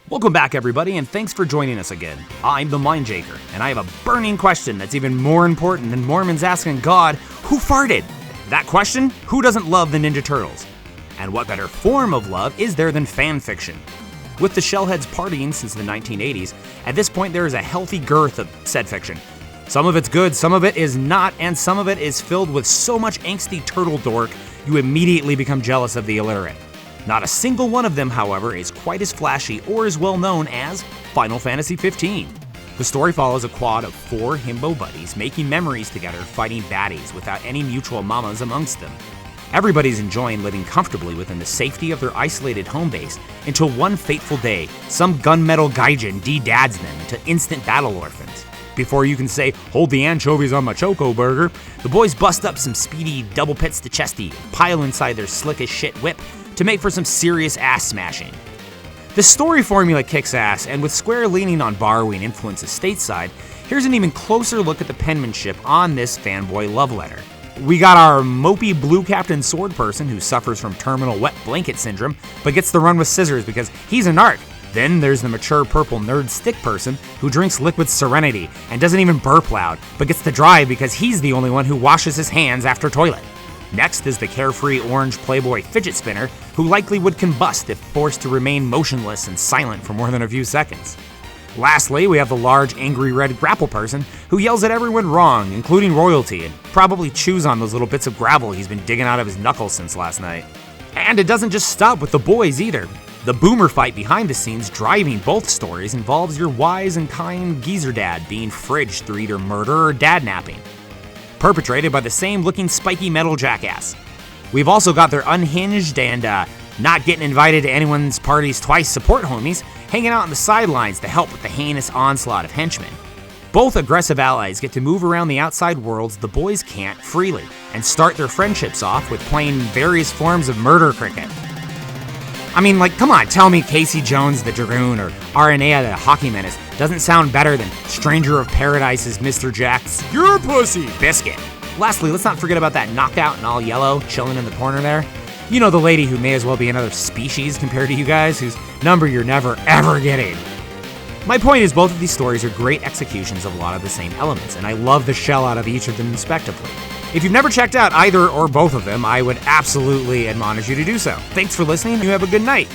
Welcome back, everybody, and thanks for joining us again. I'm the Mindjaker, and I have a burning question that's even more important than Mormons asking God, who farted? That question, who doesn't love the Ninja Turtles? And what better form of love is there than fan fiction? With the Shellheads partying since the 1980s, at this point there is a healthy girth of said fiction. Some of it's good, some of it is not, and some of it is filled with so much angsty turtle dork, you immediately become jealous of the illiterate. Not a single one of them, however, is quite as flashy or as well known as Final Fantasy XV. The story follows a quad of 4 himbo buddies making memories together fighting baddies without any mutual mamas amongst them. Everybody's enjoying living comfortably within the safety of their isolated home base until one fateful day, some gunmetal gaijin de-dads them into instant battle orphans. Before you can say, hold the anchovies on my choco burger, the boys bust up some speedy double pits to chesty and pile inside their slick as shit whip to make for some serious ass smashing. The story formula kicks ass, and with Square leaning on borrowing influences stateside, here's an even closer look at the penmanship on this fanboy love letter. We got our mopey blue captain sword person who suffers from terminal wet blanket syndrome, but gets the run with scissors because he's a narc. Then there's the mature purple nerd stick person who drinks liquid serenity and doesn't even burp loud, but gets to drive because he's the only one who washes his hands after toilet. Next is the carefree orange playboy fidget spinner who likely would combust if forced to remain motionless and silent for more than a few seconds. Lastly, we have the large angry red grapple person who yells at everyone wrong, including royalty, and probably chews on those little bits of gravel he's been digging out of his knuckles since last night. And it doesn't just stop with the boys either. The boomer fight behind the scenes driving both stories involves your wise and kind geezer dad being fridged through either murder or dad napping, perpetrated by the same looking spiky metal jackass. We've also got their unhinged and not getting invited to anyone's parties twice support homies hanging out on the sidelines to help with the heinous onslaught of henchmen. Both aggressive allies get to move around the outside worlds the boys can't freely, and start their friendships off with playing various forms of murder cricket. I mean, like, come on, tell me Casey Jones the Dragoon or Aranea the Hockey Menace doesn't sound better than Stranger of Paradise's Mr. Jack's Your Pussy Biscuit. Lastly, let's not forget about that knockout in all yellow chilling in the corner there. You know, the lady who may as well be another species compared to you guys, whose number you're never ever getting. My point is both of these stories are great executions of a lot of the same elements, and I love the shell out of each of them respectively. If you've never checked out either or both of them, I would absolutely admonish you to do so. Thanks for listening, and you have a good night.